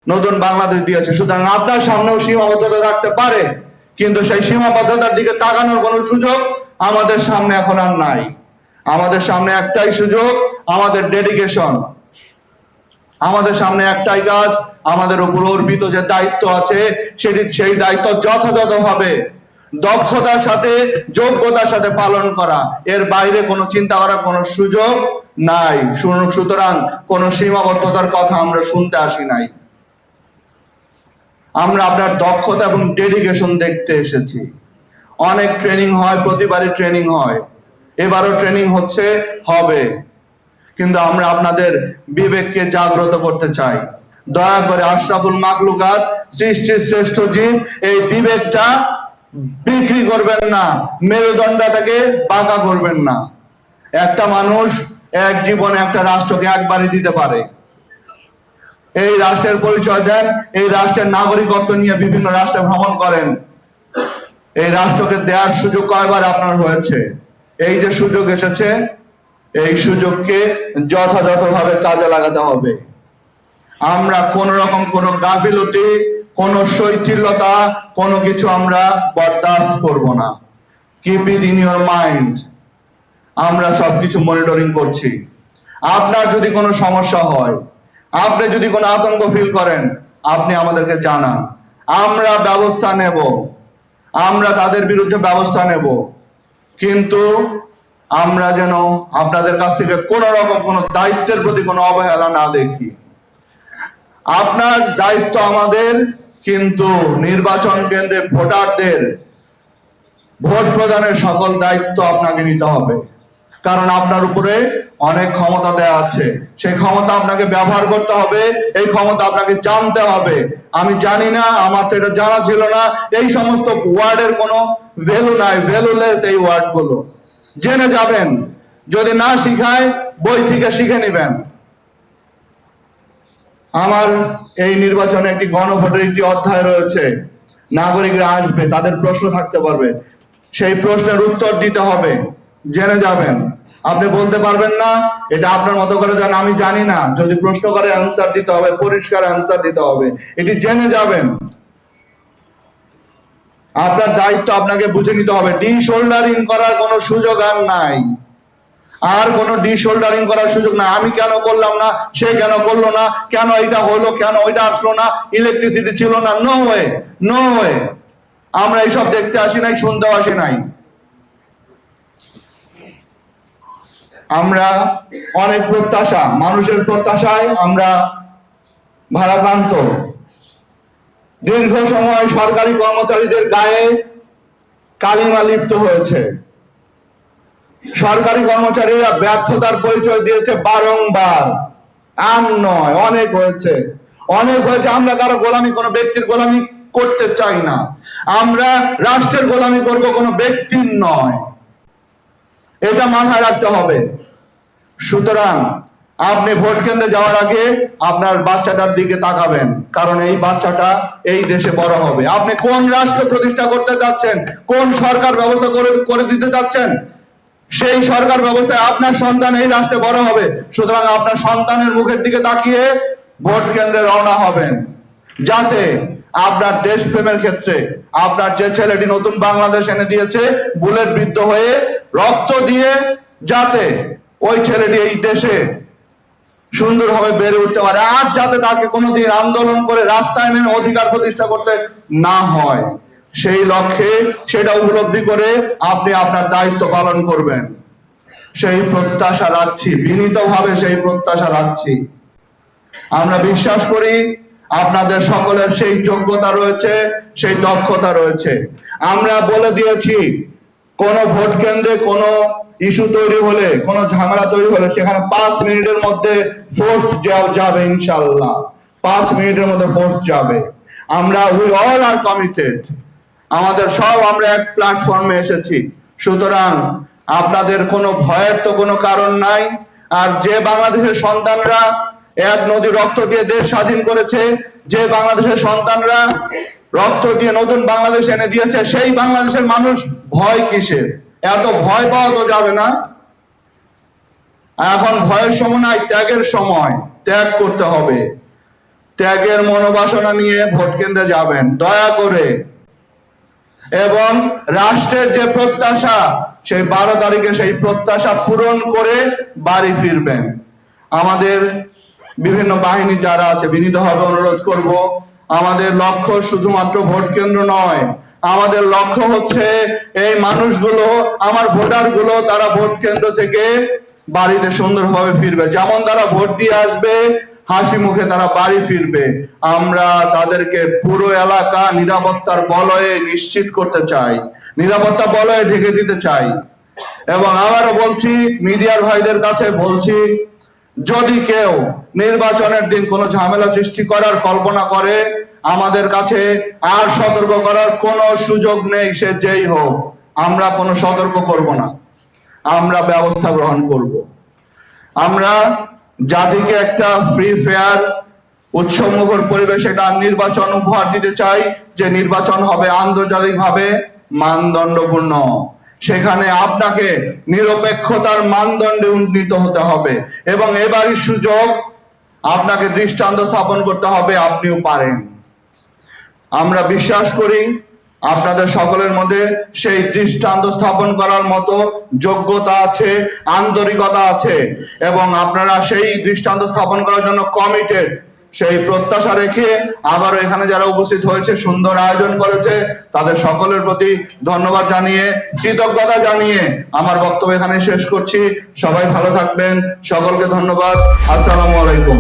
নতুন বাংলাদেশ দিয়েছে। সুতরাং আপনার সামনেও সীমাবদ্ধতা থাকতে পারে, কিন্তু সেই সীমাবদ্ধতার দিকে তাকানোর কোনো সুযোগ আমাদের সামনে এখন আর নাই। আমাদের সামনে একটাই সুযোগ, আমাদের ডেডিকেশন। আমাদের সামনে একটাই কাজ, আমাদের উপর অর্পিত যে দায়িত্ব আছে সেই দায়িত্ব যথাযথভাবে দক্ষতার সাথে যোগ্যতার সাথে পালন করা। এর বাইরে কোনো চিন্তা করার কোনো সুযোগ নাই। সুতরাং কোনো সীমাবদ্ধতার কথা আমরা শুনতে আসি নাই। আমরা আপনার দক্ষতা এবং ডেডিকেশন দেখতে এসেছি। অনেক ট্রেনিং হয়, প্রতিবারই ট্রেনিং হয়, এবারও ট্রেনিং হবে, কিন্তু আমরা আপনাদের বিবেককে জাগ্রত করতে চাই। দয়া করে আশরাফুল মাখলুকাত, সৃষ্টির শ্রেষ্ঠ জীব, এই বিবেকটা বিক্রি করবেন না, মেরুদণ্ডটাকে বাঁকা করবেন না। একটা মানুষ এক জীবনে একটা রাষ্ট্রকে একবারই দিতে পারে। এই রাষ্ট্রের পরিচয় দেন, এই রাষ্ট্রের নাগরিকত্ব নিয়ে বিভিন্ন রাষ্ট্রে ভ্রমণ করেন। এই রাষ্ট্রকে দেওয়ার সুযোগ কয়বার আপনার হয়েছে? এই যে সুযোগ এসেছে, এই সুযোগকে যথাযথভাবে কাজে লাগাতে হবে। আমরা কোন রকম কোনো গাফিলতি, কোনো শৈথিল্যতা, কোনো কিছু আমরা বরদাস্ত করব না। Keep it in your mind. আমরা সবকিছু মনিটরিং করছি। আপনার যদি কোনো সমস্যা হয়, আপনি যদি কোনো আতঙ্ক ফিল করেন, আপনি আমাদেরকে জানান, আমরা ব্যবস্থা নেব, আমরা তাদের বিরুদ্ধে ব্যবস্থা নেব। কিন্তু আমরা যেন আপনাদের কাছ থেকে কোনো রকম কোনো দায়িত্বের প্রতি কোনো অবহেলা না দেখি। আপনার দায়িত্ব আমাদের, কিন্তু নির্বাচন কেন্দ্রে ভোটারদের ভোট প্রদানের সকল দায়িত্ব আপনাকে নিতে হবে। কারণ আপনার উপরে অনেক ক্ষমতা দেওয়া আছে, সেই ক্ষমতা আপনাকে ব্যবহার করতে হবে, এই ক্ষমতা আপনাকে জানতে হবে। আমি জানি না, আমার তো এটা জানা ছিল না, এই সমস্ত ওয়ার্ডের কোনো ভ্যালু নাই, ভ্যালুলেস এই ওয়ার্ডগুলো। জেনে যাবেন, যদি না শিখায় বই থেকে শিখে নেবেন। আমার এই নির্বাচনে একটি গণভোটের একটি অধ্যায় রয়েছে। নাগরিকরা আসবে, তাদের প্রশ্ন থাকতে পারবে, সেই প্রশ্নের উত্তর দিতে হবে। জেনে যাবেন। আপনি বলতে পারবেন না, এটা আপনার মতো করে দেন, আমি জানি না। যদি প্রশ্ন করে অ্যান্সার দিতে হবে, পরিষ্কার অ্যান্সার দিতে হবে, এটি জেনে যাবেন। আপনার দায়িত্ব আপনাকে বুঝে নিতে হবে। ডি শোল্ডারিং করার কোনো সুযোগ আর নাই, আর কোনো ডি শোল্ডারিং করার সুযোগ নাই। আমি কেন করলাম না, সে কেন করলো না, কেন এটা হলো, কেন ওইটা আসলো না, ইলেকট্রিসিটি ছিল না। No way, no way. আমরা এইসব দেখতে আসি নাই, শুনতেও আসি নাই। আমরা অনেক প্রত্যাশা, মানুষের প্রত্যাশায় আমরা ভারাক্রান্ত। দীর্ঘ সময় সরকারি কর্মচারীদের গায়ে কালিমা লিপ্ত হয়েছে। সরকারি কর্মচারীরা ব্যর্থতার পরিচয় দিয়েছে বারংবার। আম নয়, অনেক হয়েছে, অনেক হয়েছে। আমরা কারো গোলামি, কোনো ব্যক্তির গোলামি করতে চাই না। আমরা রাষ্ট্রের গোলামি করব, কোনো ব্যক্তির নয়। এটা মাথায় রাখতে হবে। সুতরাং আপনি ভোট কেন্দ্রে যাওয়ার আগে আপনার বাচ্চাটার দিকে তাকাবেন, কারণ এই বাচ্চাটা এই দেশে বড় হবে। আপনি কোন রাষ্ট্র প্রতিষ্ঠা করতে যাচ্ছেন, কোন সরকার ব্যবস্থা করে দিতে যাচ্ছেন, সেই সরকার ব্যবস্থায় আপনার সন্তান এই রাষ্ট্রে বড় হবে। সুতরাং আপনার সন্তানের মুখের দিকে তাকিয়ে ভোট কেন্দ্রে রওনা হবেন, যাতে আপনার দেশপ্রেমের ক্ষেত্রে আপনার যে ছেলেটি নতুন বাংলাদেশ এনে দিয়েছে, বুলেট বিদ্ধ হয়ে রক্ত দিয়ে, যাতে ওই ছেলেটি এই দেশে সুন্দরভাবে বেড়ে উঠতে পারে, আর যাতে তাকে কোনোদিন আন্দোলন করে রাস্তায় নেমে অধিকার প্রতিষ্ঠা করতে না হয়, সেই লক্ষ্যে সেটা উপলব্ধি করে আপনি আপনার দায়িত্ব পালন করবেন, সেই প্রত্যাশা রাখছি, বিনীতভাবে সেই প্রত্যাশা রাখছি। আমরা বিশ্বাস করি আপনাদের সকলের সেই যোগ্যতা রয়েছে, সেই দক্ষতা রয়েছে। আমরা বলে দিয়েছি, কোন ভোট কেন্দ্রে কোনো ইস্যু তৈরি হলে, কোনো ঝামেলা তৈরি হলে, সেখানে 5 মিনিটের মধ্যে ফোর্স যাবে, ইনশাআল্লাহ 5 মিনিটের মধ্যে ফোর্স যাবে। আমরা উই অল আর কমিটেড। আমাদের সব আমরা এক প্ল্যাটফর্মে এসেছি। সুতরাং আপনাদের কোনো ভয়ের তো কোনো কারণ নাই। আর যে বাংলাদেশের সন্তানরা এক নদী রক্ত দিয়ে দেশ স্বাধীন করেছে, যে বাংলাদেশের সন্তানরা রক্ত দিয়ে নতুন বাংলাদেশ এনে দিয়েছে, সেই বাংলাদেশের মানুষ ভয় কিসের? এত ভয় পাওয়া তো যাবে না। এখন ভয়ের সময় নাই, ত্যাগের সময়। ত্যাগ করতে হবে। ত্যাগের মনোবাসনা নিয়ে ভোট কেন্দ্রে যাবেন দয়া করে, এবং রাষ্ট্রের যে প্রত্যাশা সেই 12 তারিখে সেই প্রত্যাশা পূরণ করে বাড়ি ফিরবেন। আমাদের বিভিন্ন বাহিনী যারা আছে বিনীতভাবে অনুরোধ করব, আমাদের লক্ষ্য শুধুমাত্র ভোট কেন্দ্র নয়, আমাদের লক্ষ্য হচ্ছে এই মানুষগুলো, আমার ভোটারগুলো, তারা ভোট কেন্দ্র থেকে বাড়িতে সুন্দরভাবে ফিরবে। যেমন তারা ভোট দিয়ে আসবে, হাসি মুখে তারা বাড়ি ফিরবে। আমরা তাদেরকে পুরো এলাকা নিরাপত্তার বলয়ে নিশ্চিত করতে চাই, নিরাপত্তা বলয়ে ঢেকে দিতে চাই। এবং আবারও বলছি, মিডিয়ার ভাইদের কাছে বলছি, যদি কেউ নির্বাচনের দিন কোনো ঝামেলা সৃষ্টি করার কল্পনা করে, আমাদের কাছে আর সতর্ক করার কোনো সুযোগ নেই। সে যেই হোক, আমরা কোনো সতর্ক করব না, আমরা ব্যবস্থা গ্রহণ করব। আমরা জাতিকে একটা ফ্রি ফেয়ার উৎসবমুখর পরিবেশ একটা নির্বাচন উপহার দিতে চাই, যে নির্বাচন হবে আন্তর্জাতিকভাবে মানদণ্ডপূর্ণ। সেখানে আপনাকে নিরপেক্ষতার মানদণ্ডে উন্নীত হতে হবে, এবং এবারই সুযোগ, আপনাকে দৃষ্টান্ত স্থাপন করতে হবে, আপনিও পারেন। আমরা বিশ্বাস করি আপনাদের সকলের মধ্যে সেই দৃষ্টান্ত স্থাপন করার মতো যোগ্যতা আছে, আন্তরিকতা আছে, এবং আপনারা সেই দৃষ্টান্ত স্থাপন করার জন্য কমিটেড। সেই প্রত্যাশা রেখে আবারও এখানে যারা উপস্থিত হয়েছে, সুন্দর আয়োজন করেছে, তাদের সকলের প্রতি ধন্যবাদ জানিয়ে, কৃতজ্ঞতা জানিয়ে আমার বক্তব্য এখানে শেষ করছি। সবাই ভালো থাকবেন, সকলকে ধন্যবাদ। আসসালামু আলাইকুম।